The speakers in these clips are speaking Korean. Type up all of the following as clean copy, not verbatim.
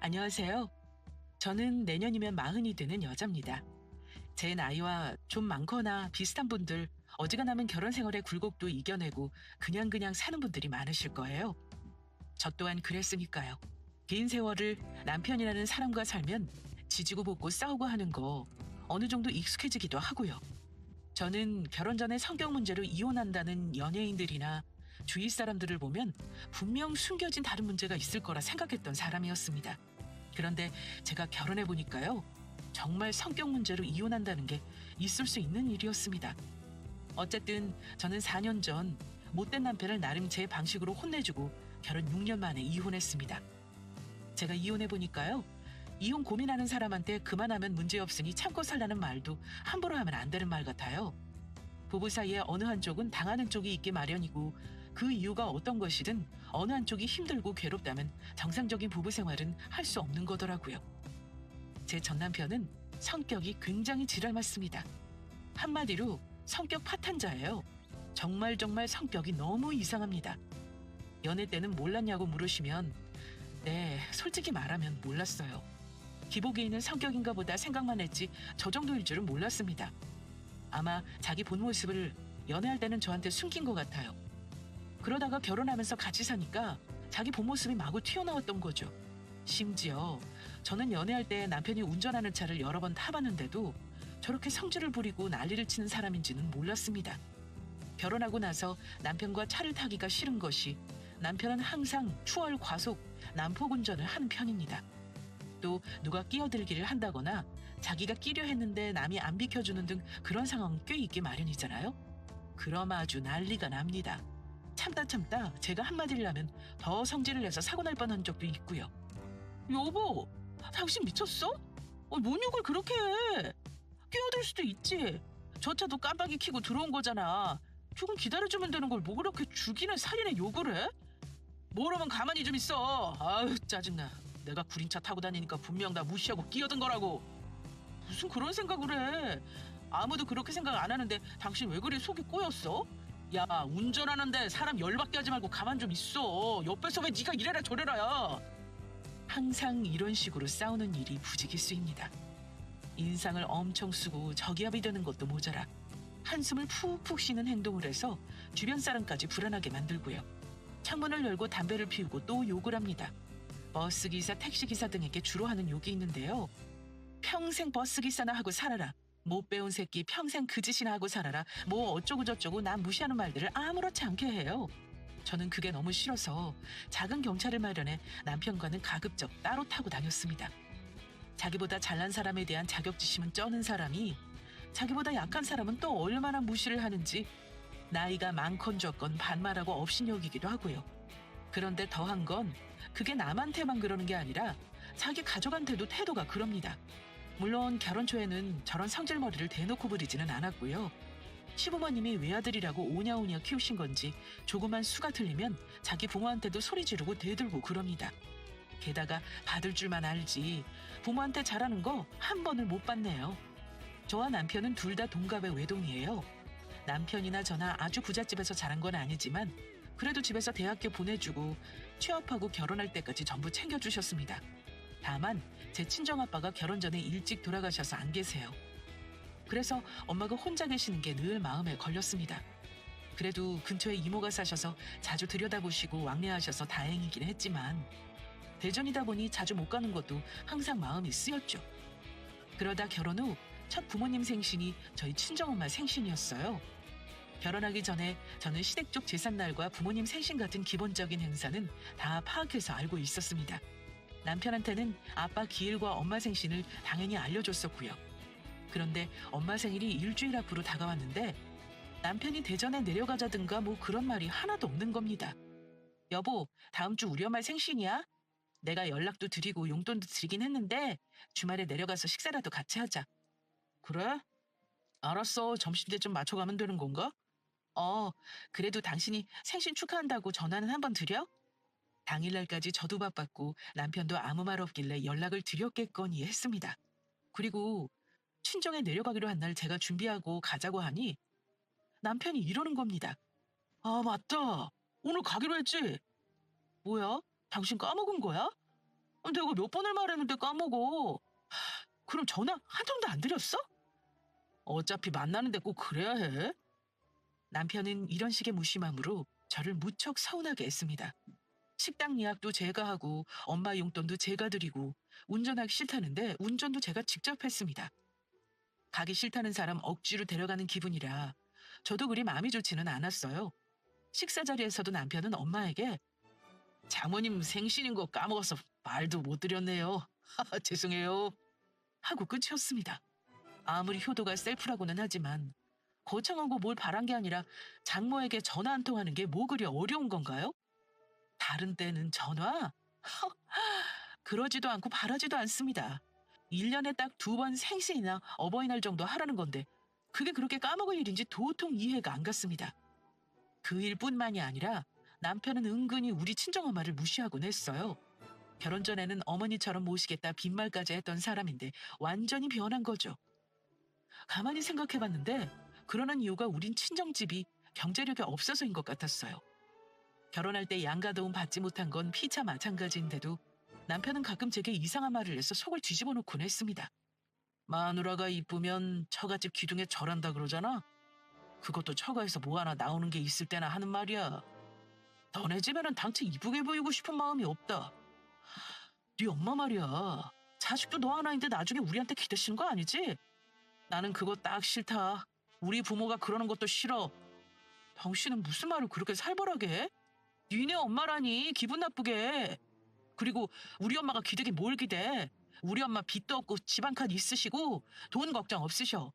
안녕하세요. 저는 내년이면 마흔이 되는 여자입니다. 제 나이와 좀 많거나 비슷한 분들, 어지간하면 결혼 생활의 굴곡도 이겨내고 그냥 사는 분들이 많으실 거예요. 저 또한 그랬으니까요. 긴 세월을 남편이라는 사람과 살면 지지고 볶고 싸우고 하는 거 어느 정도 익숙해지기도 하고요. 저는 결혼 전에 성격 문제로 이혼한다는 연예인들이나 주위 사람들을 보면 분명 숨겨진 다른 문제가 있을 거라 생각했던 사람이었습니다. 그런데 제가 결혼해 보니까요. 정말 성격 문제로 이혼한다는 게 있을 수 있는 일이었습니다. 어쨌든 저는 4년 전 못된 남편을 나름 제 방식으로 혼내주고 결혼 6년 만에 이혼했습니다. 제가 이혼해 보니까요. 이혼 고민하는 사람한테 그만하면 문제없으니 참고 살라는 말도 함부로 하면 안 되는 말 같아요. 부부 사이에 어느 한쪽은 당하는 쪽이 있기 마련이고 그 이유가 어떤 것이든 어느 한쪽이 힘들고 괴롭다면 정상적인 부부 생활은 할 수 없는 거더라고요. 제 전 남편은 성격이 굉장히 지랄 맞습니다. 한마디로 성격 파탄자예요. 정말 성격이 너무 이상합니다. 연애 때는 몰랐냐고 물으시면 네, 솔직히 말하면 몰랐어요. 기복에 있는 성격인가 보다 생각만 했지 저 정도일 줄은 몰랐습니다. 아마 자기 본 모습을 연애할 때는 저한테 숨긴 것 같아요. 그러다가 결혼하면서 같이 사니까 자기 본 모습이 마구 튀어나왔던 거죠. 심지어 저는 연애할 때 남편이 운전하는 차를 여러 번 타봤는데도 저렇게 성질을 부리고 난리를 치는 사람인지는 몰랐습니다. 결혼하고 나서 남편과 차를 타기가 싫은 것이 남편은 항상 추월 과속, 난폭 운전을 하는 편입니다. 또 누가 끼어들기를 한다거나 자기가 끼려 했는데 남이 안 비켜주는 등 그런 상황은 꽤 있기 마련이잖아요. 그럼 아주 난리가 납니다. 참다 제가 한마디를 하면 더 성질을 내서 사고 날 뻔한 적도 있고요. 여보, 당신 미쳤어? 뭔 욕을 그렇게 해? 끼어들 수도 있지. 저 차도 깜빡이 켜고 들어온 거잖아. 조금 기다려주면 되는 걸 뭐 그렇게 죽이는 살인의 욕을 해? 모르면 가만히 좀 있어. 아유 짜증나. 내가 구린차 타고 다니니까 분명 나 무시하고 끼어든 거라고. 무슨 그런 생각을 해. 아무도 그렇게 생각 안 하는데 당신 왜 그리 속이 꼬였어? 야, 운전하는데 사람 열받게 하지 말고 가만 좀 있어. 옆에서 왜 네가 이래라 저래라야. 항상 이런 식으로 싸우는 일이 부지기수입니다. 인상을 엄청 쓰고 저기압이 되는 것도 모자라 한숨을 푹푹 쉬는 행동을 해서 주변 사람까지 불안하게 만들고요. 창문을 열고 담배를 피우고 또 욕을 합니다. 버스기사, 택시기사 등에게 주로 하는 욕이 있는데요. 평생 버스기사나 하고 살아라. 못 배운 새끼 평생 그 짓이나 하고 살아라. 뭐 어쩌고저쩌고 남 무시하는 말들을 아무렇지 않게 해요. 저는 그게 너무 싫어서 작은 경차를 마련해 남편과는 가급적 따로 타고 다녔습니다. 자기보다 잘난 사람에 대한 자격지심은 쩌는 사람이 자기보다 약한 사람은 또 얼마나 무시를 하는지 나이가 많건 적건 반말하고 업신여기기도 하고요. 그런데 더한 건 그게 남한테만 그러는 게 아니라 자기 가족한테도 태도가 그럽니다. 물론 결혼 초에는 저런 성질머리를 대놓고 부리지는 않았고요. 시부모님이 외아들이라고 오냐오냐 키우신 건지 조그만 수가 틀리면 자기 부모한테도 소리 지르고 대들고 그럽니다. 게다가 받을 줄만 알지 부모한테 잘하는 거 한 번을 못 봤네요. 저와 남편은 둘 다 동갑의 외동이에요. 남편이나 저나 아주 부잣집에서 자란 건 아니지만 그래도 집에서 대학교 보내주고 취업하고 결혼할 때까지 전부 챙겨주셨습니다. 다만 제 친정아빠가 결혼 전에 일찍 돌아가셔서 안 계세요. 그래서 엄마가 혼자 계시는 게 늘 마음에 걸렸습니다. 그래도 근처에 이모가 사셔서 자주 들여다보시고 왕래하셔서 다행이긴 했지만 대전이다 보니 자주 못 가는 것도 항상 마음이 쓰였죠. 그러다 결혼 후 첫 부모님 생신이 저희 친정엄마 생신이었어요. 결혼하기 전에 저는 시댁 쪽 제삿날과 부모님 생신 같은 기본적인 행사는 다 파악해서 알고 있었습니다. 남편한테는 아빠 기일과 엄마 생신을 당연히 알려줬었고요. 그런데 엄마 생일이 일주일 앞으로 다가왔는데 남편이 대전에 내려가자든가 뭐 그런 말이 하나도 없는 겁니다. 여보, 다음 주 우리 엄마 생신이야? 내가 연락도 드리고 용돈도 드리긴 했는데 주말에 내려가서 식사라도 같이 하자. 그래? 알았어. 점심때쯤 맞춰가면 되는 건가? 그래도 당신이 생신 축하한다고 전화는 한번 드려? 당일날까지 저도 바빴고 남편도 아무 말 없길래 연락을 드렸겠거니 했습니다. 그리고 친정에 내려가기로 한 날 제가 준비하고 가자고 하니 남편이 이러는 겁니다. 아, 맞다. 오늘 가기로 했지? 뭐야? 당신 까먹은 거야? 내가 몇 번을 말했는데 까먹어. 그럼 전화 한 통도 안 드렸어? 어차피 만나는데 꼭 그래야 해? 남편은 이런 식의 무심함으로 저를 무척 서운하게 했습니다. 식당 예약도 제가 하고 엄마 용돈도 제가 드리고 운전하기 싫다는데 운전도 제가 직접 했습니다. 가기 싫다는 사람 억지로 데려가는 기분이라 저도 그리 마음이 좋지는 않았어요. 식사 자리에서도 남편은 엄마에게 장모님 생신인 거 까먹어서 말도 못 드렸네요. 죄송해요. 하고 끝이었습니다. 아무리 효도가 셀프라고는 하지만 거창하고 뭘 바란 게 아니라 장모에게 전화 한 통하는 게 뭐 그리 어려운 건가요? 다른 때는 전화? 그러지도 않고 바라지도 않습니다. 1년에 딱 2번 생신이나 어버이날 정도 하라는 건데 그게 그렇게 까먹을 일인지 도통 이해가 안 갔습니다. 그 일뿐만이 아니라 남편은 은근히 우리 친정엄마를 무시하곤 했어요. 결혼 전에는 어머니처럼 모시겠다 빈말까지 했던 사람인데 완전히 변한 거죠. 가만히 생각해봤는데 그러는 이유가 우린 친정집이 경제력이 없어서인 것 같았어요. 결혼할 때 양가 도움 받지 못한 건 피차 마찬가지인데도 남편은 가끔 제게 이상한 말을 해서 속을 뒤집어 놓곤 했습니다. 마누라가 이쁘면 처갓집 기둥에 절한다 그러잖아. 그것도 처가에서 뭐 하나 나오는 게 있을 때나 하는 말이야. 너네 집에는 당최 이쁘게 보이고 싶은 마음이 없다. 네 엄마 말이야. 자식도 너 하나인데 나중에 우리한테 기대시는 거 아니지? 나는 그거 딱 싫다. 우리 부모가 그러는 것도 싫어. 당신은 무슨 말을 그렇게 살벌하게 해? 니네 엄마라니 기분 나쁘게. 그리고 우리 엄마가 기대긴 뭘 기대. 우리 엄마 빚도 없고 집 한 칸 있으시고 돈 걱정 없으셔.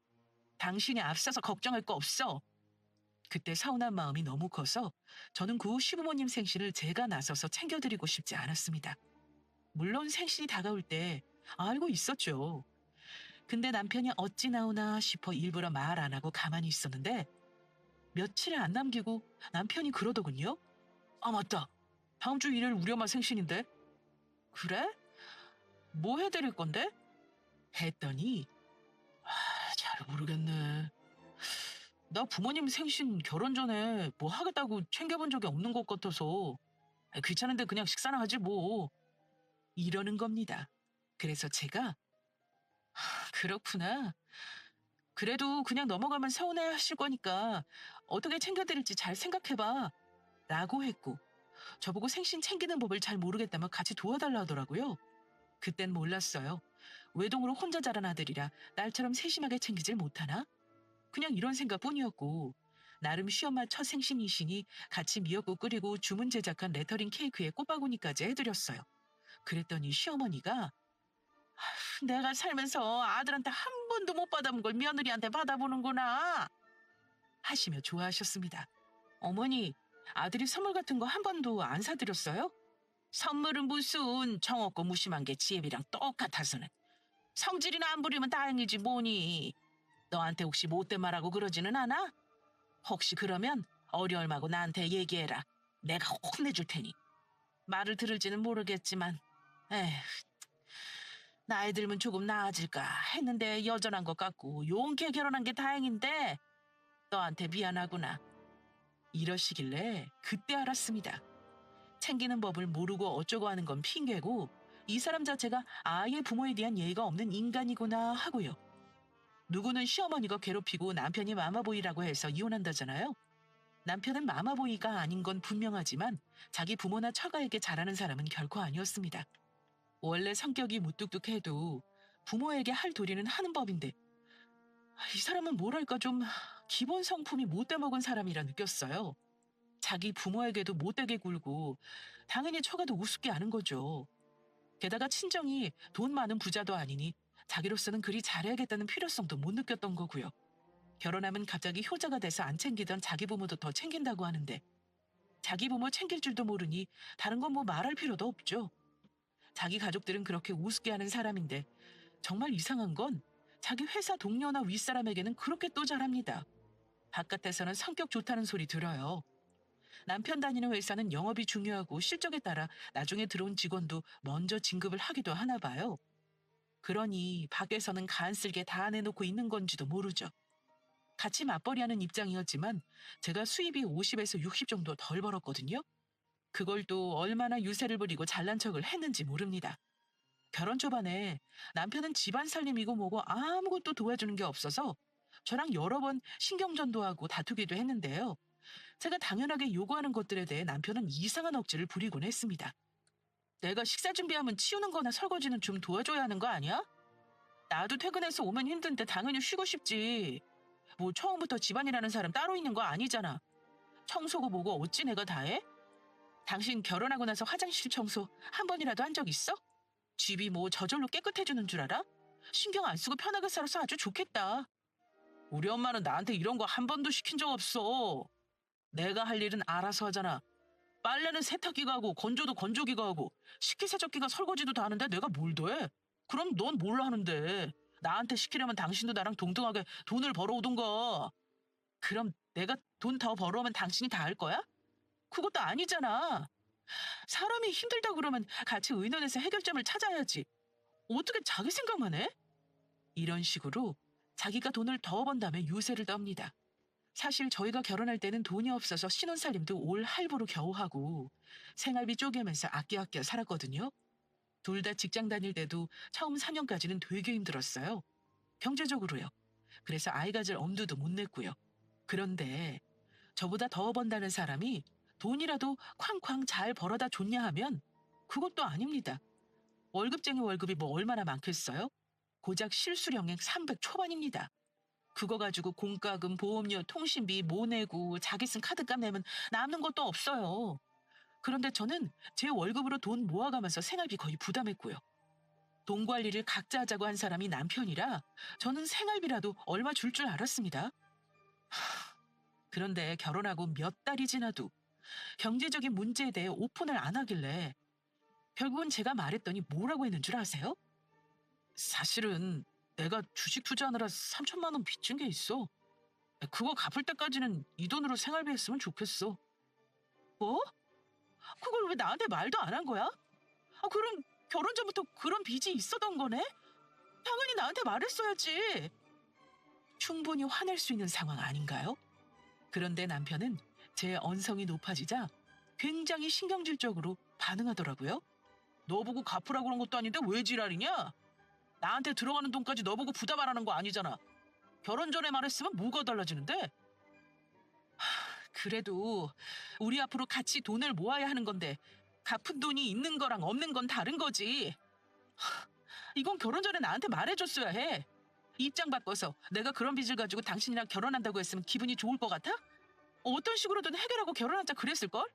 당신이 앞서서 걱정할 거 없어. 그때 서운한 마음이 너무 커서 저는 그 후 시부모님 생신을 제가 나서서 챙겨드리고 싶지 않았습니다. 물론 생신이 다가올 때 알고 있었죠. 근데 남편이 어찌 나오나 싶어 일부러 말 안 하고 가만히 있었는데 며칠을 안 남기고 남편이 그러더군요. 아 맞다. 다음 주 일요일 우리 엄마 생신인데. 그래? 뭐 해드릴 건데? 했더니 잘 모르겠네. 나 부모님 생신 결혼 전에 뭐 하겠다고 챙겨본 적이 없는 것 같아서 귀찮은데 그냥 식사나 하지 뭐. 이러는 겁니다. 그래서 제가 그렇구나. 그래도 그냥 넘어가면 서운해 하실 거니까 어떻게 챙겨드릴지 잘 생각해봐. 라고 했고 저보고 생신 챙기는 법을 잘 모르겠다며 같이 도와달라 하더라고요. 그땐 몰랐어요. 외동으로 혼자 자란 아들이라 딸처럼 세심하게 챙기질 못하나? 그냥 이런 생각뿐이었고 나름 시엄마 첫 생신이시니 같이 미역국 끓이고 주문 제작한 레터링 케이크에 꽃바구니까지 해드렸어요. 그랬더니 시어머니가 내가 살면서 아들한테 한 번도 못 받아본 걸 며느리한테 받아보는구나 하시며 좋아하셨습니다. 어머니, 아들이 선물 같은 거 한 번도 안 사드렸어요? 선물은 무슨 정없고 무심한 게 지혜비랑 똑같아서는. 성질이나 안 부리면 다행이지 뭐니. 너한테 혹시 못된 말하고 그러지는 않아? 혹시 그러면 어려울마고 나한테 얘기해라. 내가 혼내줄 테니. 말을 들을지는 모르겠지만 에휴, 나이 들면 조금 나아질까 했는데 여전한 것 같고 용케 결혼한 게 다행인데 너한테 미안하구나. 이러시길래 그때 알았습니다. 챙기는 법을 모르고 어쩌고 하는 건 핑계고 이 사람 자체가 아예 부모에 대한 예의가 없는 인간이구나 하고요. 누구는 시어머니가 괴롭히고 남편이 마마보이라고 해서 이혼한다잖아요. 남편은 마마보이가 아닌 건 분명하지만 자기 부모나 처가에게 잘하는 사람은 결코 아니었습니다. 원래 성격이 무뚝뚝해도 부모에게 할 도리는 하는 법인데 이 사람은 뭐랄까 좀 기본 성품이 못돼 먹은 사람이라 느꼈어요. 자기 부모에게도 못되게 굴고 당연히 처가도 우습게 아는 거죠. 게다가 친정이 돈 많은 부자도 아니니 자기로서는 그리 잘해야겠다는 필요성도 못 느꼈던 거고요. 결혼하면 갑자기 효자가 돼서 안 챙기던 자기 부모도 더 챙긴다고 하는데 자기 부모 챙길 줄도 모르니 다른 건 뭐 말할 필요도 없죠. 자기 가족들은 그렇게 우습게 하는 사람인데 정말 이상한 건 자기 회사 동료나 윗사람에게는 그렇게 또 잘합니다. 바깥에서는 성격 좋다는 소리 들어요. 남편 다니는 회사는 영업이 중요하고 실적에 따라 나중에 들어온 직원도 먼저 진급을 하기도 하나 봐요. 그러니 밖에서는 간쓸게 다 내놓고 있는 건지도 모르죠. 같이 맞벌이하는 입장이었지만 제가 수입이 50에서 60 정도 덜 벌었거든요. 그걸 또 얼마나 유세를 부리고 잘난 척을 했는지 모릅니다. 결혼 초반에 남편은 집안 살림이고 뭐고 아무것도 도와주는 게 없어서 저랑 여러 번 신경전도 하고 다투기도 했는데요. 제가 당연하게 요구하는 것들에 대해 남편은 이상한 억지를 부리곤 했습니다. 내가 식사 준비하면 치우는 거나 설거지는 좀 도와줘야 하는 거 아니야? 나도 퇴근해서 오면 힘든데 당연히 쉬고 싶지. 뭐 처음부터 집안이라는 사람 따로 있는 거 아니잖아. 청소고 뭐고 어찌 내가 다 해? 당신 결혼하고 나서 화장실 청소 한 번이라도 한 적 있어? 집이 뭐 저절로 깨끗해지는 줄 알아? 신경 안 쓰고 편하게 살아서 아주 좋겠다. 우리 엄마는 나한테 이런 거 한 번도 시킨 적 없어. 내가 할 일은 알아서 하잖아. 빨래는 세탁기가 하고 건조도 건조기가 하고 식기세척기가 설거지도 다 하는데 내가 뭘 더해? 그럼 넌 뭘 하는데? 나한테 시키려면 당신도 나랑 동등하게 돈을 벌어오던가. 그럼 내가 돈 더 벌어오면 당신이 다 할 거야? 그것도 아니잖아. 사람이 힘들다 그러면 같이 의논해서 해결점을 찾아야지. 어떻게 자기 생각만 해? 이런 식으로 자기가 돈을 더 번다며 유세를 떱니다. 사실 저희가 결혼할 때는 돈이 없어서 신혼살림도 올 할부로 겨우 하고 생활비 쪼개면서 아껴 살았거든요. 둘 다 직장 다닐 때도 처음 4년까지는 되게 힘들었어요. 경제적으로요. 그래서 아이 가질 엄두도 못 냈고요. 그런데 저보다 더 번다는 사람이 돈이라도 쾅쾅 잘 벌어다 줬냐 하면 그것도 아닙니다. 월급쟁이 월급이 뭐 얼마나 많겠어요? 고작 실수령액 300 초반입니다. 그거 가지고 공과금, 보험료, 통신비 뭐 내고 자기 쓴 카드값 내면 남는 것도 없어요. 그런데 저는 제 월급으로 돈 모아가면서 생활비 거의 부담했고요. 돈 관리를 각자 하자고 한 사람이 남편이라 저는 생활비라도 얼마 줄 알았습니다. 그런데 결혼하고 몇 달이 지나도 경제적인 문제에 대해 오픈을 안 하길래 결국은 제가 말했더니 뭐라고 했는 줄 아세요? 사실은 내가 주식 투자하느라 3천만 원 빚진 게 있어. 그거 갚을 때까지는 이 돈으로 생활비 했으면 좋겠어. 뭐? 그걸 왜 나한테 말도 안 한 거야? 그럼 결혼 전부터 그런 빚이 있었던 거네? 당연히 나한테 말했어야지. 충분히 화낼 수 있는 상황 아닌가요? 그런데 남편은 제 언성이 높아지자 굉장히 신경질적으로 반응하더라고요. 너 보고 갚으라고 그런 것도 아닌데 왜 지랄이냐? 나한테 들어가는 돈까지 너 보고 부담 안 하는 거 아니잖아. 결혼 전에 말했으면 뭐가 달라지는데? 그래도 우리 앞으로 같이 돈을 모아야 하는 건데 갚은 돈이 있는 거랑 없는 건 다른 거지. 이건 결혼 전에 나한테 말해줬어야 해. 입장 바꿔서 내가 그런 빚을 가지고 당신이랑 결혼한다고 했으면 기분이 좋을 것 같아? 어떤 식으로든 해결하고 결혼하자 그랬을걸?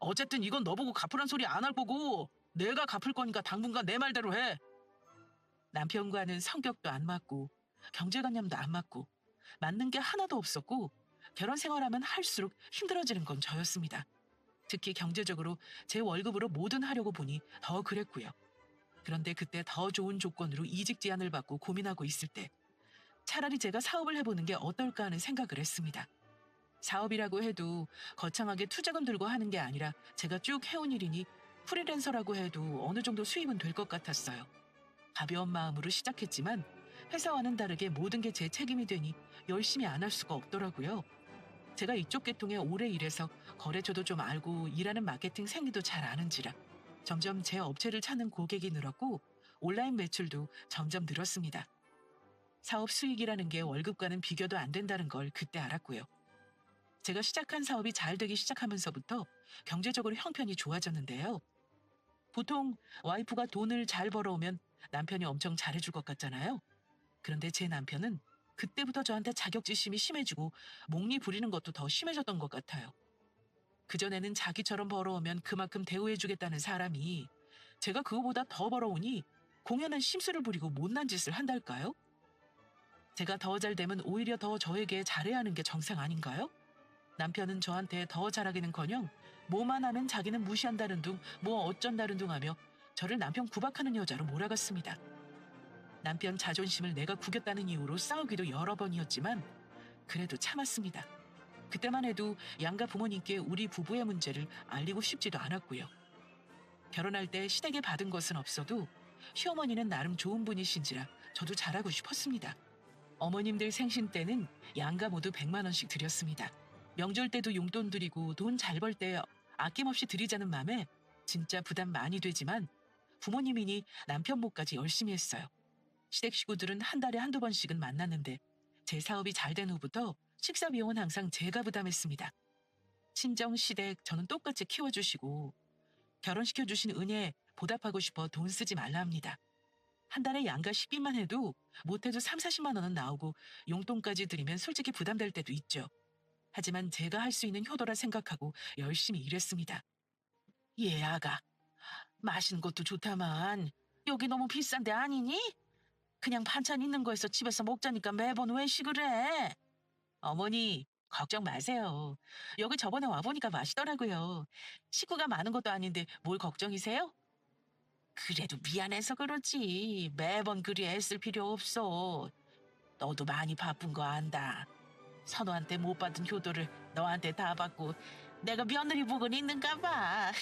어쨌든 이건 너 보고 갚으란 소리 안 할 거고 내가 갚을 거니까 당분간 내 말대로 해. 남편과는 성격도 안 맞고 경제관념도 안 맞고 맞는 게 하나도 없었고 결혼 생활하면 할수록 힘들어지는 건 저였습니다. 특히 경제적으로 제 월급으로 뭐든 하려고 보니 더 그랬고요. 그런데 그때 더 좋은 조건으로 이직 제안을 받고 고민하고 있을 때 차라리 제가 사업을 해보는 게 어떨까 하는 생각을 했습니다. 사업이라고 해도 거창하게 투자금 들고 하는 게 아니라 제가 쭉 해온 일이니 프리랜서라고 해도 어느 정도 수입은 될 것 같았어요. 가벼운 마음으로 시작했지만 회사와는 다르게 모든 게 제 책임이 되니 열심히 안 할 수가 없더라고요. 제가 이쪽 계통에 오래 일해서 거래처도 좀 알고 일하는 마케팅 생리도 잘 아는지라 점점 제 업체를 찾는 고객이 늘었고 온라인 매출도 점점 늘었습니다. 사업 수익이라는 게 월급과는 비교도 안 된다는 걸 그때 알았고요. 제가 시작한 사업이 잘 되기 시작하면서부터 경제적으로 형편이 좋아졌는데요. 보통 와이프가 돈을 잘 벌어오면 남편이 엄청 잘해줄 것 같잖아요. 그런데 제 남편은 그때부터 저한테 자격지심이 심해지고 몽리 부리는 것도 더 심해졌던 것 같아요. 그전에는 자기처럼 벌어오면 그만큼 대우해주겠다는 사람이 제가 그거보다 더 벌어오니 공연한 심술을 부리고 못난 짓을 한달까요? 제가 더 잘 되면 오히려 더 저에게 잘해야 하는 게 정상 아닌가요? 남편은 저한테 더 잘하기는커녕 뭐만 하면 자기는 무시한다는 둥, 뭐 어쩐다는 둥 하며 저를 남편 구박하는 여자로 몰아갔습니다. 남편 자존심을 내가 구겼다는 이유로 싸우기도 여러 번이었지만 그래도 참았습니다. 그때만 해도 양가 부모님께 우리 부부의 문제를 알리고 싶지도 않았고요. 결혼할 때 시댁에 받은 것은 없어도 시어머니는 나름 좋은 분이신지라 저도 잘하고 싶었습니다. 어머님들 생신 때는 양가 모두 100만 원씩 드렸습니다. 명절 때도 용돈 드리고 돈 잘 벌 때 아낌없이 드리자는 맘에 진짜 부담 많이 되지만 부모님이니 남편 몫까지 열심히 했어요. 시댁 식구들은 한 달에 한두 번씩은 만났는데 제 사업이 잘 된 후부터 식사 비용은 항상 제가 부담했습니다. 친정, 시댁 저는 똑같이 키워주시고 결혼시켜주신 은혜에 보답하고 싶어 돈 쓰지 말라 합니다. 한 달에 양가 식비만 해도 못해도 3, 40만 원은 나오고 용돈까지 드리면 솔직히 부담될 때도 있죠. 하지만 제가 할 수 있는 효도라 생각하고 열심히 일했습니다. 예, 아가. 맛있는 것도 좋다만 여기 너무 비싼 데 아니니? 그냥 반찬 있는 거에서 집에서 먹자니까 매번 외식을 해. 어머니, 걱정 마세요. 여기 저번에 와보니까 맛있더라고요. 식구가 많은 것도 아닌데 뭘 걱정이세요? 그래도 미안해서 그렇지. 매번 그리 애쓸 필요 없어. 너도 많이 바쁜 거 안다. 선우한테 못 받은 효도를 너한테 다 받고 내가 며느리 복은 있는가 봐.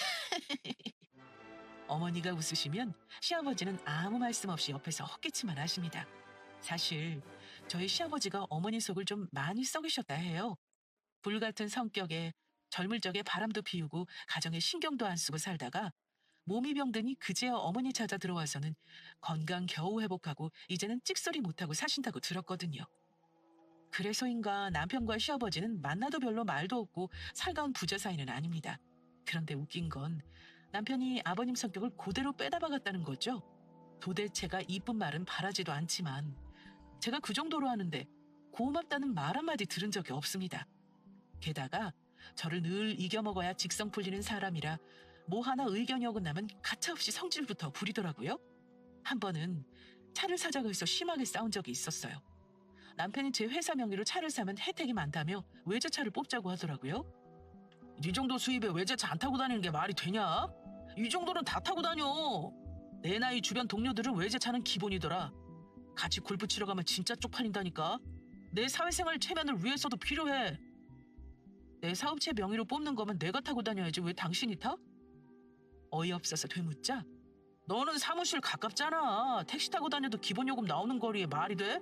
어머니가 웃으시면 시아버지는 아무 말씀 없이 옆에서 헛기침만 하십니다. 사실 저희 시아버지가 어머니 속을 좀 많이 썩이셨다 해요. 불같은 성격에 젊을 적에 바람도 피우고 가정에 신경도 안 쓰고 살다가 몸이 병드니 그제야 어머니 찾아 들어와서는 건강 겨우 회복하고 이제는 찍소리 못하고 사신다고 들었거든요. 그래서인가 남편과 시아버지는 만나도 별로 말도 없고 살가운 부자 사이는 아닙니다. 그런데 웃긴 건 남편이 아버님 성격을 그대로 빼다 박았다는 거죠. 도대체가 이쁜 말은 바라지도 않지만 제가 그 정도로 하는데 고맙다는 말 한마디 들은 적이 없습니다. 게다가 저를 늘 이겨먹어야 직성 풀리는 사람이라 뭐 하나 의견이 어긋나면 가차없이 성질부터 부리더라고요. 한 번은 차를 사자고 해서 심하게 싸운 적이 있었어요. 남편이 제 회사 명의로 차를 사면 혜택이 많다며 외제차를 뽑자고 하더라고요. 이 정도 수입에 외제차 안 타고 다니는 게 말이 되냐? 이 정도는 다 타고 다녀. 내 나이 주변 동료들은 외제차는 기본이더라. 같이 골프 치러 가면 진짜 쪽팔린다니까. 내 사회생활 체면을 위해서도 필요해. 내 사업체 명의로 뽑는 거면 내가 타고 다녀야지 왜 당신이 타? 어이없어서 되묻자 너는 사무실 가깝잖아. 택시 타고 다녀도 기본 요금 나오는 거리에 말이 돼?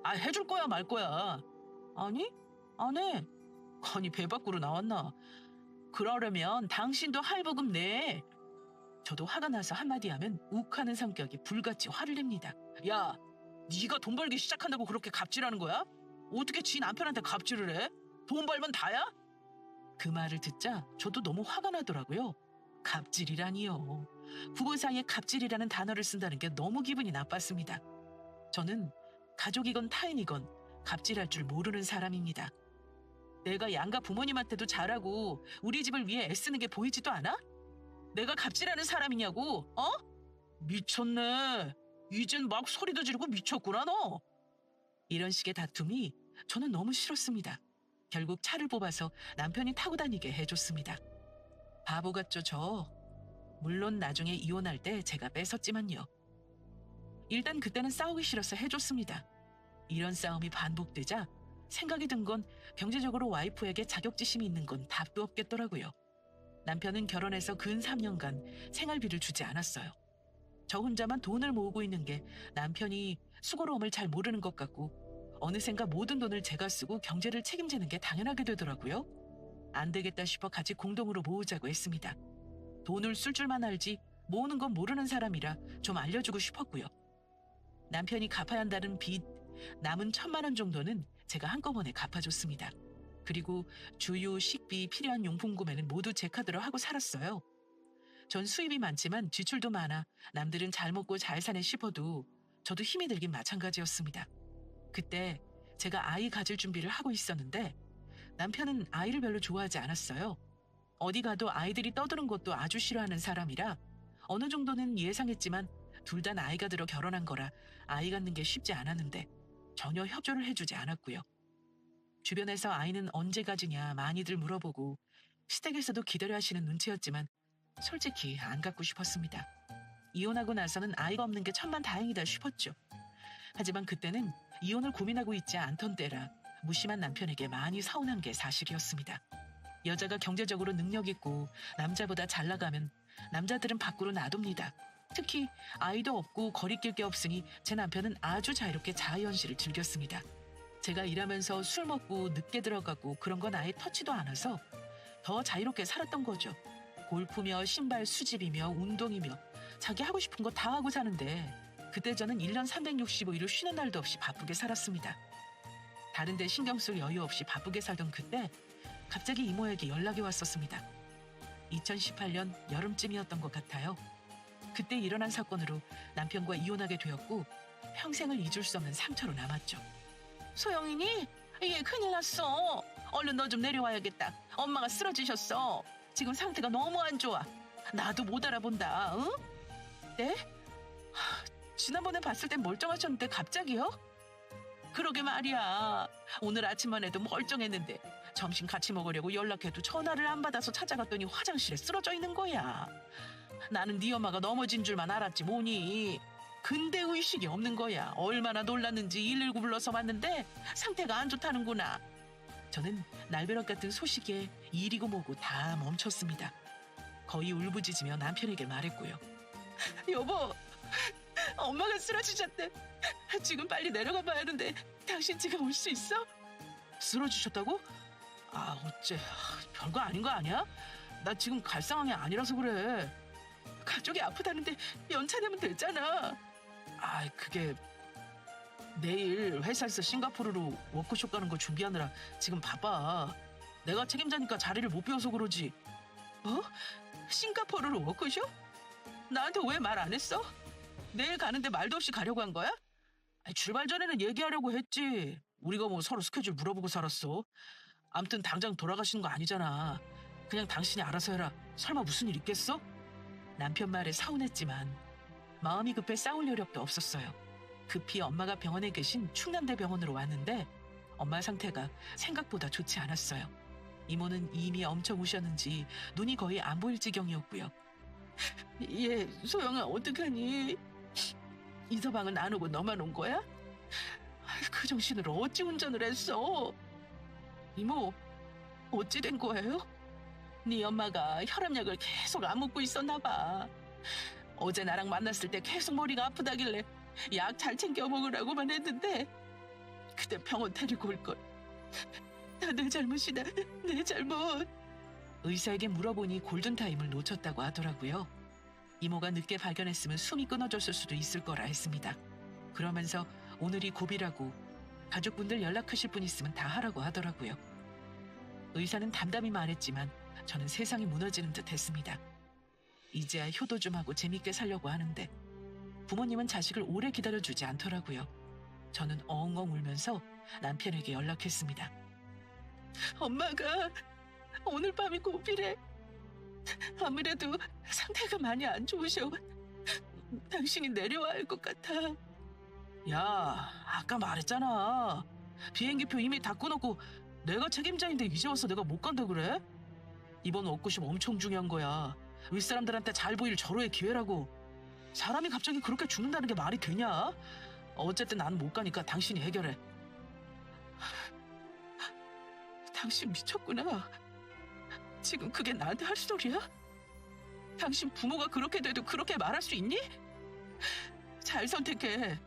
아, 해줄 거야 말 거야. 아니? 안 해. 아니, 배 밖으로 나왔나. 그러려면 당신도 할부금 내. 저도 화가 나서 한마디 하면 욱하는 성격이 불같이 화를 냅니다. 야, 네가 돈 벌기 시작한다고 그렇게 갑질하는 거야? 어떻게 지 남편한테 갑질을 해? 돈 벌면 다야? 그 말을 듣자 저도 너무 화가 나더라고요. 갑질이라니요. 부부 사이에 갑질이라는 단어를 쓴다는 게 너무 기분이 나빴습니다. 저는 가족이건 타인이건 갑질할 줄 모르는 사람입니다. 내가 양가 부모님한테도 잘하고 우리 집을 위해 애쓰는 게 보이지도 않아? 내가 갑질하는 사람이냐고, 어? 미쳤네. 이젠 막 소리도 지르고 미쳤구나, 너. 이런 식의 다툼이 저는 너무 싫었습니다. 결국 차를 뽑아서 남편이 타고 다니게 해줬습니다. 바보 같죠, 저? 물론 나중에 이혼할 때 제가 뺏었지만요. 일단 그때는 싸우기 싫어서 해줬습니다. 이런 싸움이 반복되자 생각이 든 건 경제적으로 와이프에게 자격지심이 있는 건 답도 없겠더라고요. 남편은 결혼해서 근 3년간 생활비를 주지 않았어요. 저 혼자만 돈을 모으고 있는 게 남편이 수고로움을 잘 모르는 것 같고 어느샌가 모든 돈을 제가 쓰고 경제를 책임지는 게 당연하게 되더라고요. 안 되겠다 싶어 같이 공동으로 모으자고 했습니다. 돈을 쓸 줄만 알지 모으는 건 모르는 사람이라 좀 알려주고 싶었고요. 남편이 갚아야 한다는 빚, 남은 1,000만 원 정도는 제가 한꺼번에 갚아줬습니다. 그리고 주유, 식비, 필요한 용품 구매는 모두 제 카드로 하고 살았어요. 전 수입이 많지만 지출도 많아 남들은 잘 먹고 잘 사네 싶어도 저도 힘이 들긴 마찬가지였습니다. 그때 제가 아이 가질 준비를 하고 있었는데 남편은 아이를 별로 좋아하지 않았어요. 어디 가도 아이들이 떠드는 것도 아주 싫어하는 사람이라 어느 정도는 예상했지만 둘 다 나이가 들어 결혼한 거라 아이 갖는 게 쉽지 않았는데 전혀 협조를 해주지 않았고요. 주변에서 아이는 언제 가지냐 많이들 물어보고 시댁에서도 기다려 하시는 눈치였지만 솔직히 안 갖고 싶었습니다. 이혼하고 나서는 아이가 없는 게 천만다행이다 싶었죠. 하지만 그때는 이혼을 고민하고 있지 않던 때라 무심한 남편에게 많이 서운한 게 사실이었습니다. 여자가 경제적으로 능력 있고 남자보다 잘 나가면 남자들은 밖으로 놔둡니다. 특히 아이도 없고 거리낄 게 없으니 제 남편은 아주 자유롭게 자아연실을 즐겼습니다. 제가 일하면서 술 먹고 늦게 들어가고 그런 건 아예 터치도 않아서 더 자유롭게 살았던 거죠. 골프며 신발 수집이며 운동이며 자기 하고 싶은 거 다 하고 사는데 그때 저는 1년 365일을 쉬는 날도 없이 바쁘게 살았습니다. 다른 데 신경 쓸 여유 없이 바쁘게 살던 그때 갑자기 이모에게 연락이 왔었습니다. 2018년 여름쯤이었던 것 같아요. 그때 일어난 사건으로 남편과 이혼하게 되었고 평생을 잊을 수 없는 상처로 남았죠. 소영이니? 얘 큰일 났어. 얼른 너 좀 내려와야겠다. 엄마가 쓰러지셨어. 지금 상태가 너무 안 좋아. 나도 못 알아본다. 응? 네? 지난번에 봤을 땐 멀쩡하셨는데 갑자기요? 그러게 말이야. 오늘 아침만 해도 멀쩡했는데 점심 같이 먹으려고 연락해도 전화를 안 받아서 찾아갔더니 화장실에 쓰러져 있는 거야. 나는 네 엄마가 넘어진 줄만 알았지 뭐니. 근데 의식이 없는 거야. 얼마나 놀랐는지 119 불러서 봤는데 상태가 안 좋다는구나. 저는 날벼락 같은 소식에 일이고 뭐고 다 멈췄습니다. 거의 울부짖으며 남편에게 말했고요. 여보, 엄마가 쓰러지셨대. 지금 빨리 내려가 봐야 하는데 당신 지금 올 수 있어? 쓰러지셨다고? 어째 별거 아닌 거 아니야? 나 지금 갈 상황이 아니라서 그래. 가족이 아프다는데 연차내면 되잖아. 그게 내일 회사에서 싱가포르로 워크숍 가는 거 준비하느라 지금 바빠. 내가 책임자니까 자리를 못 비워서 그러지. 싱가포르로 워크숍? 나한테 왜 말 안 했어? 내일 가는데 말도 없이 가려고 한 거야? 출발 전에는 얘기하려고 했지. 우리가 뭐 서로 스케줄 물어보고 살았어. 암튼 당장 돌아가시는 거 아니잖아. 그냥 당신이 알아서 해라. 설마 무슨 일 있겠어? 남편 말에 서운했지만 마음이 급해 싸울 여력도 없었어요. 급히 엄마가 병원에 계신 충남대 병원으로 왔는데 엄마 상태가 생각보다 좋지 않았어요. 이모는 이미 엄청 우셨는지 눈이 거의 안 보일 지경이었고요. 얘 소영아 어떡하니? 이서방은 안 오고 너만 온 거야? 그 정신으로 어찌 운전을 했어? 이모, 어찌 된 거예요? 네 엄마가 혈압약을 계속 안 먹고 있었나 봐. 어제 나랑 만났을 때 계속 머리가 아프다길래 약 잘 챙겨 먹으라고만 했는데 그때 병원 데리고 올 걸. 다 내 잘못이다. 내 잘못. 의사에게 물어보니 골든타임을 놓쳤다고 하더라고요. 이모가 늦게 발견했으면 숨이 끊어졌을 수도 있을 거라 했습니다. 그러면서 오늘이 고비라고 가족분들 연락하실 분 있으면 다 하라고 하더라고요. 의사는 담담히 말했지만 저는 세상이 무너지는 듯 했습니다. 이제야 효도 좀 하고 재밌게 살려고 하는데 부모님은 자식을 오래 기다려주지 않더라고요. 저는 엉엉 울면서 남편에게 연락했습니다. 엄마가 오늘 밤이 고비래. 아무래도 상태가 많이 안 좋으셔. 당신이 내려와야 할 것 같아. 야, 아까 말했잖아. 비행기표 이미 다 끊었고 내가 책임자인데 이제 와서 내가 못 간다 그래? 이번 워크숍 엄청 중요한 거야. 윗사람들한테 잘 보일 절호의 기회라고. 사람이 갑자기 그렇게 죽는다는 게 말이 되냐? 어쨌든 난 못 가니까 당신이 해결해. 당신 미쳤구나. 지금 그게 나한테 할 소리야? 당신 부모가 그렇게 돼도 그렇게 말할 수 있니? 잘 선택해.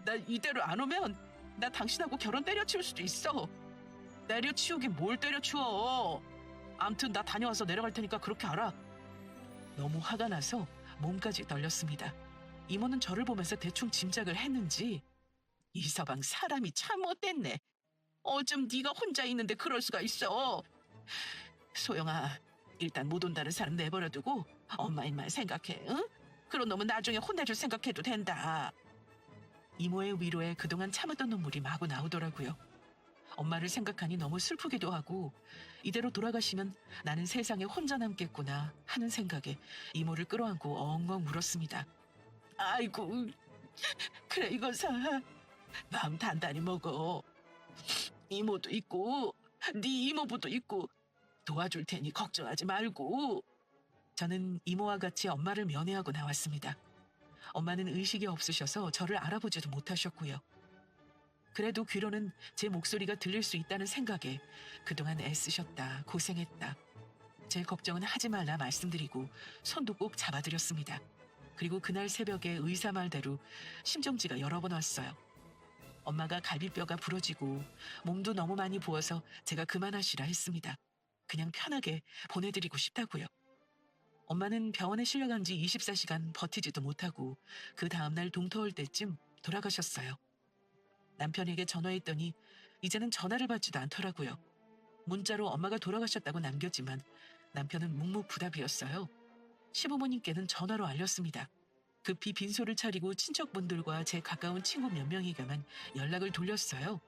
나 이대로 안 오면 나 당신하고 결혼 때려치울 수도 있어. 때려치우긴 뭘 때려치워. 암튼 나 다녀와서 내려갈 테니까 그렇게 알아. 너무 화가 나서 몸까지 떨렸습니다. 이모는 저를 보면서 대충 짐작을 했는지 이서방 사람이 참 못됐네. 어쩜 네가 혼자 있는데 그럴 수가 있어. 소영아, 일단 못 온다는 사람 내버려두고 엄마인 말 생각해. 응? 그런 놈은 나중에 혼내줄 생각해도 된다. 이모의 위로에 그동안 참았던 눈물이 마구 나오더라고요. 엄마를 생각하니 너무 슬프기도 하고 이대로 돌아가시면 나는 세상에 혼자 남겠구나 하는 생각에 이모를 끌어안고 엉엉 울었습니다. 아이고, 그래 이거사. 마음 단단히 먹어. 이모도 있고 네 이모부도 있고 도와줄 테니 걱정하지 말고. 저는 이모와 같이 엄마를 면회하고 나왔습니다. 엄마는 의식이 없으셔서 저를 알아보지도 못하셨고요. 그래도 귀로는 제 목소리가 들릴 수 있다는 생각에 그동안 애쓰셨다, 고생했다. 제 걱정은 하지 말라 말씀드리고 손도 꼭 잡아드렸습니다. 그리고 그날 새벽에 의사 말대로 심정지가 여러 번 왔어요. 엄마가 갈비뼈가 부러지고 몸도 너무 많이 부어서 제가 그만하시라 했습니다. 그냥 편하게 보내드리고 싶다고요. 엄마는 병원에 실려간 지 24시간 버티지도 못하고 그 다음날 동터올 때쯤 돌아가셨어요. 남편에게 전화했더니 이제는 전화를 받지도 않더라고요. 문자로 엄마가 돌아가셨다고 남겼지만 남편은 묵묵부답이었어요. 시부모님께는 전화로 알렸습니다. 급히 빈소를 차리고 친척분들과 제 가까운 친구 몇 명에게만 연락을 돌렸어요.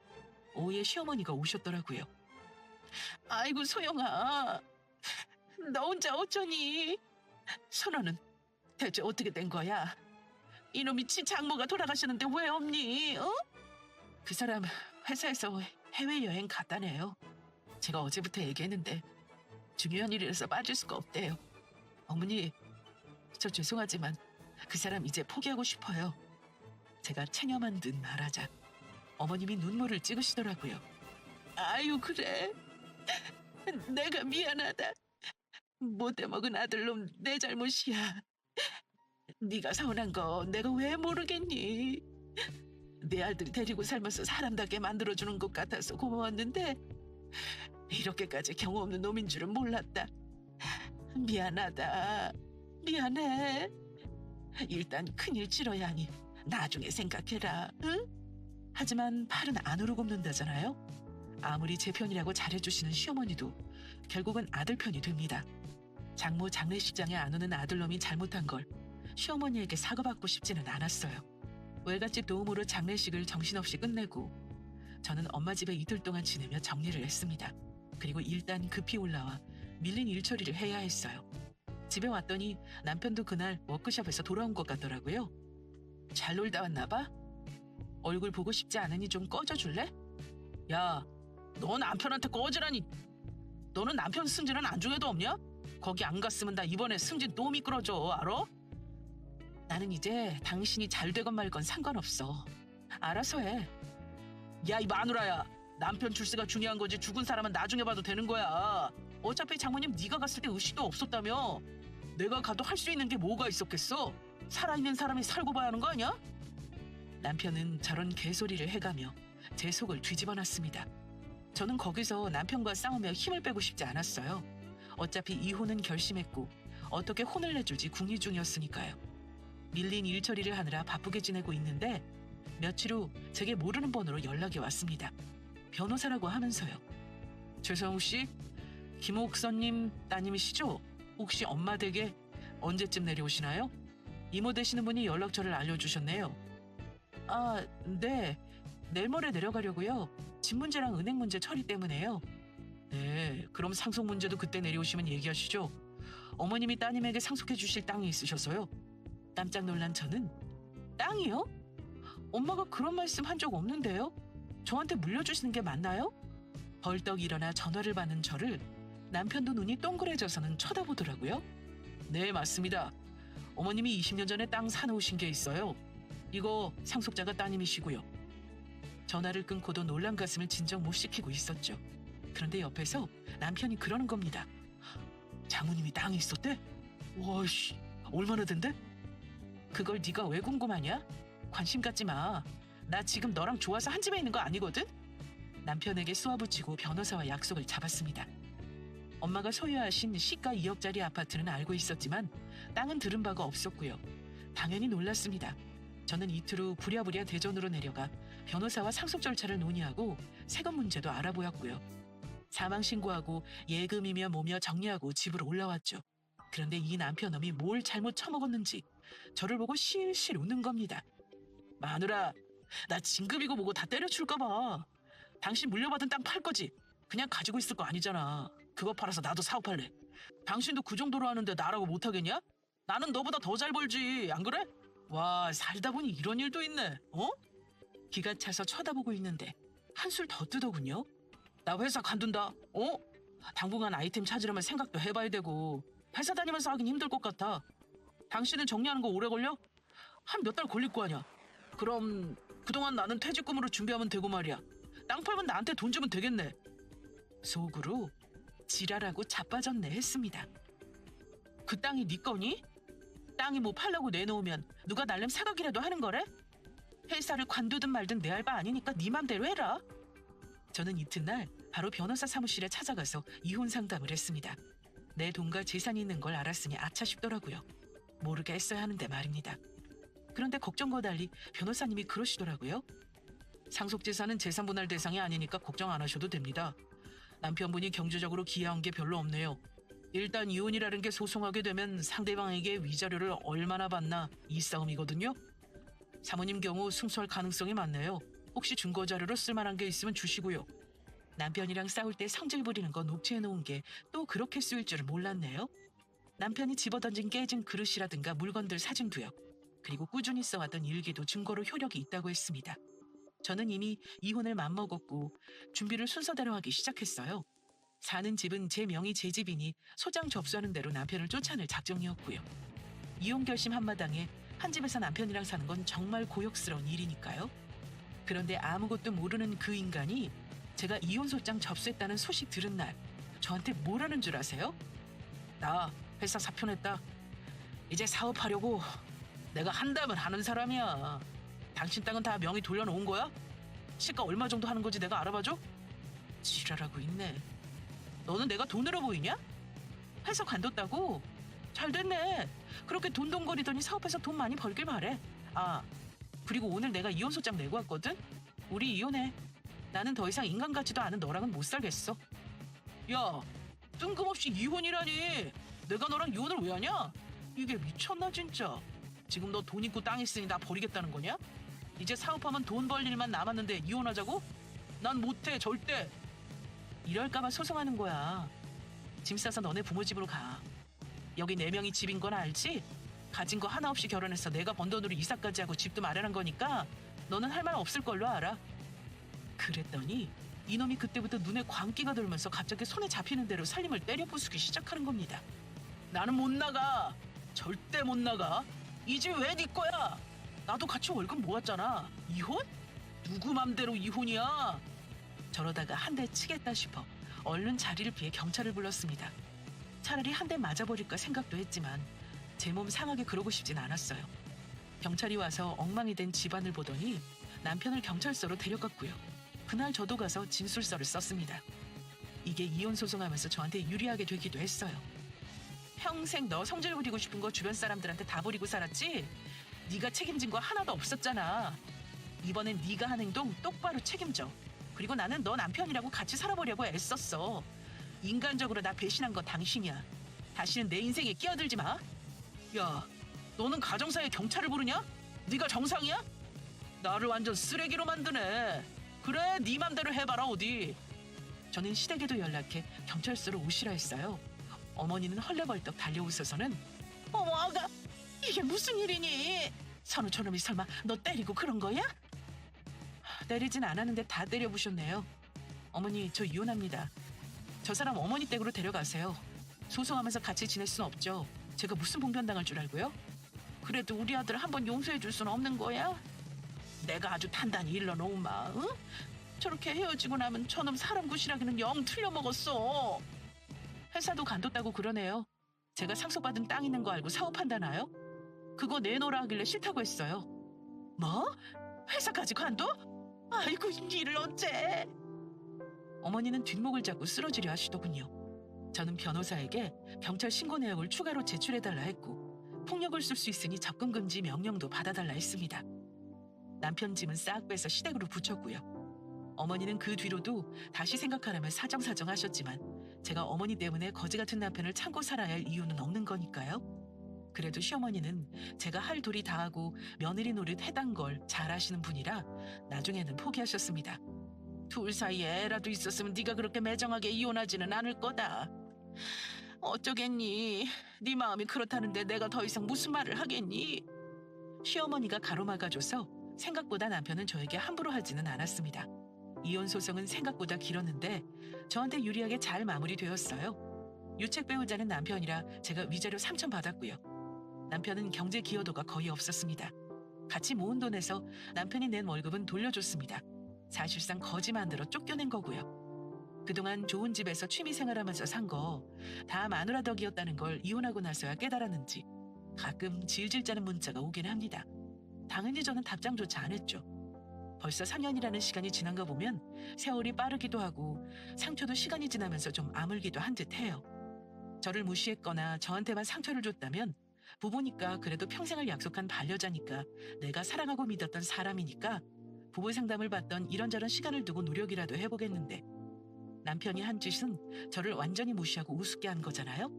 오후에 시어머니가 오셨더라고요. 아이고 소영아, 너 혼자 어쩌니? 선호는 대체 어떻게 된 거야? 이놈이 지 장모가 돌아가셨는데 왜 없니? 어? 그 사람 회사에서 해외여행 갔다네요. 제가 어제부터 얘기했는데 중요한 일이라서 빠질 수가 없대요. 어머니, 저 죄송하지만 그 사람 이제 포기하고 싶어요. 제가 체념한 듯 말하자 어머님이 눈물을 찍으시더라고요. 아유 그래? 내가 미안하다. 못돼 먹은 아들놈 내 잘못이야. 네가 서운한 거 내가 왜 모르겠니? 내 아들이 데리고 살면서 사람답게 만들어주는 것 같아서 고마웠는데 이렇게까지 경험 없는 놈인 줄은 몰랐다. 미안하다. 미안해. 일단 큰일 치러야 하니 나중에 생각해라. 응? 하지만 팔은 안 오르곱는다잖아요. 아무리 제 편이라고 잘해주시는 시어머니도 결국은 아들 편이 됩니다. 장모 장례식장에 안 오는 아들놈이 잘못한 걸 시어머니에게 사과받고 싶지는 않았어요. 외갓집 도움으로 장례식을 정신없이 끝내고 저는 엄마 집에 이틀 동안 지내며 정리를 했습니다. 그리고 일단 급히 올라와 밀린 일 처리를 해야 했어요. 집에 왔더니 남편도 그날 워크숍에서 돌아온 것 같더라고요. 잘 놀다 왔나 봐? 얼굴 보고 싶지 않으니 좀 꺼져줄래? 야, 너 남편한테 꺼지라니. 너는 남편 승진은 안중에도 없냐? 거기 안 갔으면 나 이번에 승진 또 미끄러져, 알아? 나는 이제 당신이 잘 되건 말건 상관없어. 알아서 해. 야, 이 마누라야. 남편 출세가 중요한 거지 죽은 사람은 나중에 봐도 되는 거야. 어차피 장모님 네가 갔을 때 의식도 없었다며. 내가 가도 할 수 있는 게 뭐가 있었겠어? 살아있는 사람이 살고 봐야 하는 거 아니야? 남편은 저런 개소리를 해가며 제 속을 뒤집어놨습니다. 저는 거기서 남편과 싸우며 힘을 빼고 싶지 않았어요. 어차피 이혼은 결심했고 어떻게 혼을 내줄지 궁리 중이었으니까요. 밀린 일 처리를 하느라 바쁘게 지내고 있는데 며칠 후 제게 모르는 번호로 연락이 왔습니다. 변호사라고 하면서요. 최성우 씨, 김옥선님 따님이시죠? 혹시 엄마 댁에 언제쯤 내려오시나요? 이모 되시는 분이 연락처를 알려주셨네요. 아, 네. 내일 모레 내려가려고요. 집 문제랑 은행 문제 처리 때문에요. 네, 그럼 상속 문제도 그때 내려오시면 얘기하시죠. 어머님이 따님에게 상속해 주실 땅이 있으셔서요. 깜짝 놀란 저는 땅이요? 엄마가 그런 말씀 한 적 없는데요? 저한테 물려주시는 게 맞나요? 벌떡 일어나 전화를 받는 저를 남편도 눈이 동그래져서는 쳐다보더라고요. 네, 맞습니다. 어머님이 20년 전에 땅 사놓으신 게 있어요. 이거 상속자가 따님이시고요. 전화를 끊고도 놀란 가슴을 진정 못 시키고 있었죠. 그런데 옆에서 남편이 그러는 겁니다. 장모님이 땅이 있었대? 와씨, 얼마나 된대? 그걸 네가 왜 궁금하냐? 관심 갖지 마. 나 지금 너랑 좋아서 한 집에 있는 거 아니거든? 남편에게 쏘아붙이고 변호사와 약속을 잡았습니다. 엄마가 소유하신 시가 2억짜리 아파트는 알고 있었지만 땅은 들은 바가 없었고요. 당연히 놀랐습니다. 저는 이틀 후 부랴부랴 대전으로 내려가 변호사와 상속 절차를 논의하고 세금 문제도 알아보았고요. 사망 신고하고 예금이며 뭐며 정리하고 집으로 올라왔죠. 그런데 이 남편놈이 뭘 잘못 처먹었는지 저를 보고 실실 웃는 겁니다. 마누라, 나 진급이고 뭐고 다 때려칠까 봐. 당신 물려받은 땅 팔 거지? 그냥 가지고 있을 거 아니잖아. 그거 팔아서 나도 사업할래. 당신도 그 정도로 하는데 나라고 못하겠냐? 나는 너보다 더 잘 벌지, 안 그래? 와, 살다 보니 이런 일도 있네. 어? 기가 차서 쳐다보고 있는데 한술 더 뜨더군요. 나 회사 관둔다. 어? 당분간 아이템 찾으려면 생각도 해봐야 되고 회사 다니면서 하긴 힘들 것 같아. 당신은 정리하는 거 오래 걸려? 한 몇 달 걸릴 거 아니야. 그럼 그동안 나는 퇴직금으로 준비하면 되고 말이야. 땅 팔면 나한테 돈 주면 되겠네. 속으로 지랄하고 자빠졌네 했습니다. 그 땅이 네 거니? 땅이 뭐 팔려고 내놓으면 누가 날름 사각이라도 하는 거래? 회사를 관두든 말든 내 할 바 아니니까 네 맘대로 해라. 저는 이튿날 바로 변호사 사무실에 찾아가서 이혼 상담을 했습니다. 내 돈과 재산이 있는 걸 알았으니 아차 싶더라고요. 모르게 했어야 하는데 말입니다. 그런데 걱정과 달리 변호사님이 그러시더라고요. 상속재산은 재산분할 대상이 아니니까 걱정 안 하셔도 됩니다. 남편분이 경제적으로 기여한 게 별로 없네요. 일단 이혼이라는 게 소송하게 되면 상대방에게 위자료를 얼마나 받나 이 싸움이거든요. 사모님 경우 승소할 가능성이 많네요. 혹시 증거자료로 쓸만한 게 있으면 주시고요. 남편이랑 싸울 때 성질 부리는 거 녹취해놓은 게 또 그렇게 쓰일 줄을 몰랐네요. 남편이 집어던진 깨진 그릇이라든가 물건들 사진도요. 그리고 꾸준히 써왔던 일기도 증거로 효력이 있다고 했습니다. 저는 이미 이혼을 맘먹었고 준비를 순서대로 하기 시작했어요. 사는 집은 제 명의 제 집이니 소장 접수하는 대로 남편을 쫓아낼 작정이었고요. 이혼 결심 한마당에 한 집에서 남편이랑 사는 건 정말 고역스러운 일이니까요. 그런데 아무것도 모르는 그 인간이 제가 이혼 소장 접수했다는 소식 들은 날 저한테 뭐라는 줄 아세요? 나 회사 사표냈다. 이제 사업하려고. 내가 한다면 하는 사람이야. 당신 땅은 다 명의 돌려놓은 거야? 시가 얼마 정도 하는 건지 내가 알아봐줘? 지랄하고 있네. 너는 내가 돈으로 보이냐? 회사 관뒀다고? 잘 됐네. 그렇게 돈돈거리더니 사업해서 돈 많이 벌길 바래. 아, 그리고 오늘 내가 이혼 소장 내고 왔거든? 우리 이혼해. 나는 더 이상 인간 같지도 않은 너랑은 못 살겠어. 야, 뜬금없이 이혼이라니. 내가 너랑 이혼을 왜 하냐? 이게 미쳤나 진짜. 지금 너 돈 있고 땅 있으니 나 버리겠다는 거냐? 이제 사업하면 돈 벌 일만 남았는데 이혼하자고? 난 못해 절대. 이럴까봐 소송하는 거야. 짐 싸서 너네 부모 집으로 가. 여기 4명이 집인 건 알지? 가진 거 하나 없이 결혼해서 내가 번 돈으로 이사까지 하고 집도 마련한 거니까 너는 할 말 없을 걸로 알아. 그랬더니 이놈이 그때부터 눈에 광기가 돌면서 갑자기 손에 잡히는 대로 살림을 때려 부수기 시작하는 겁니다. 나는 못 나가. 절대 못 나가. 이 집 왜 네 거야? 나도 같이 월급 모았잖아. 이혼? 누구 맘대로 이혼이야? 저러다가 한 대 치겠다 싶어 얼른 자리를 피해 경찰을 불렀습니다. 차라리 한 대 맞아버릴까 생각도 했지만 제 몸 상하게 그러고 싶진 않았어요. 경찰이 와서 엉망이 된 집안을 보더니 남편을 경찰서로 데려갔고요. 그날 저도 가서 진술서를 썼습니다. 이게 이혼 소송하면서 저한테 유리하게 되기도 했어요. 평생 너 성질 부리고 싶은 거 주변 사람들한테 다 부리고 살았지? 네가 책임진 거 하나도 없었잖아. 이번엔 네가 한 행동 똑바로 책임져. 그리고 나는 너 남편이라고 같이 살아보려고 애썼어. 인간적으로 나 배신한 거 당신이야. 다시는 내 인생에 끼어들지 마. 야, 너는 가정사에 경찰을 부르냐? 네가 정상이야? 나를 완전 쓰레기로 만드네. 그래, 네 맘대로 해봐라 어디. 저는 시댁에도 연락해 경찰서로 오시라 했어요. 어머니는 헐레벌떡 달려오셔서는 어머 아가, 이게 무슨 일이니? 선우처럼이 설마 너 때리고 그런 거야? 때리진 않았는데 다 때려부셨네요. 어머니, 저 이혼합니다. 저 사람 어머니 댁으로 데려가세요. 소송하면서 같이 지낼 순 없죠. 제가 무슨 봉변당할 줄 알고요? 그래도 우리 아들 한번 용서해 줄 수는 없는 거야? 내가 아주 단단히 일러놓은마. 응? 저렇게 헤어지고 나면 저놈 사람 구실하기는 영 틀려먹었어. 회사도 간뒀다고 그러네요. 제가 상속받은 땅 있는 거 알고 사업한다나요? 그거 내놓으라 하길래 싫다고 했어요. 뭐? 회사까지 간둬? 아이고, 이 일을 어째. 어머니는 뒷목을 잡고 쓰러지려 하시더군요. 저는 변호사에게 경찰 신고 내역을 추가로 제출해달라 했고 폭력을 쓸 수 있으니 접근 금지 명령도 받아달라 했습니다. 남편 짐은 싹 빼서 시댁으로 붙였고요. 어머니는 그 뒤로도 다시 생각하라며 사정사정 하셨지만 제가 어머니 때문에 거지 같은 남편을 참고 살아야 할 이유는 없는 거니까요. 그래도 시어머니는 제가 할 도리 다 하고 며느리 노릇 해단 걸 잘 아시는 분이라 나중에는 포기하셨습니다. 둘 사이에 애라도 있었으면 네가 그렇게 매정하게 이혼하지는 않을 거다. 어쩌겠니? 네 마음이 그렇다는데 내가 더 이상 무슨 말을 하겠니? 시어머니가 가로막아줘서 생각보다 남편은 저에게 함부로 하지는 않았습니다. 이혼 소송은 생각보다 길었는데 저한테 유리하게 잘 마무리되었어요. 유책 배우자는 남편이라 제가 위자료 3천 받았고요. 남편은 경제 기여도가 거의 없었습니다. 같이 모은 돈에서 남편이 낸 월급은 돌려줬습니다. 사실상 거지 만들어 쫓겨낸 거고요. 그동안 좋은 집에서 취미생활하면서 산 거 다 마누라 덕이었다는 걸 이혼하고 나서야 깨달았는지 가끔 질질 짜는 문자가 오긴 합니다. 당연히 저는 답장조차 안 했죠. 벌써 3년이라는 시간이 지난 거 보면 세월이 빠르기도 하고 상처도 시간이 지나면서 좀 아물기도 한 듯해요. 저를 무시했거나 저한테만 상처를 줬다면 부부니까 그래도 평생을 약속한 반려자니까 내가 사랑하고 믿었던 사람이니까 부부 상담을 받던 이런저런 시간을 두고 노력이라도 해보겠는데 남편이 한 짓은 저를 완전히 무시하고 우습게 한 거잖아요.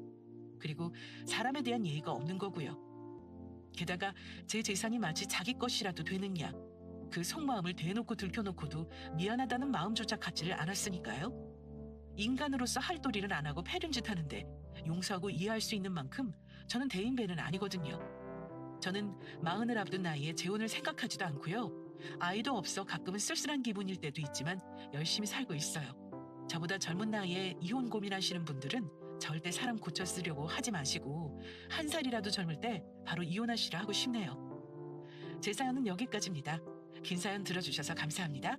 그리고 사람에 대한 예의가 없는 거고요. 게다가 제 재산이 마치 자기 것이라도 되느냐. 그 속마음을 대놓고 들켜놓고도 미안하다는 마음조차 갖지를 않았으니까요. 인간으로서 할 도리를 안 하고 패륜짓 하는데 용서하고 이해할 수 있는 만큼 저는 대인배는 아니거든요. 저는 마흔을 앞둔 나이에 재혼을 생각하지도 않고요. 아이도 없어 가끔은 쓸쓸한 기분일 때도 있지만 열심히 살고 있어요. 저보다 젊은 나이에 이혼 고민하시는 분들은 절대 사람 고쳐 쓰려고 하지 마시고 한 살이라도 젊을 때 바로 이혼하시라 하고 싶네요. 제 사연은 여기까지입니다. 긴 사연 들어주셔서 감사합니다.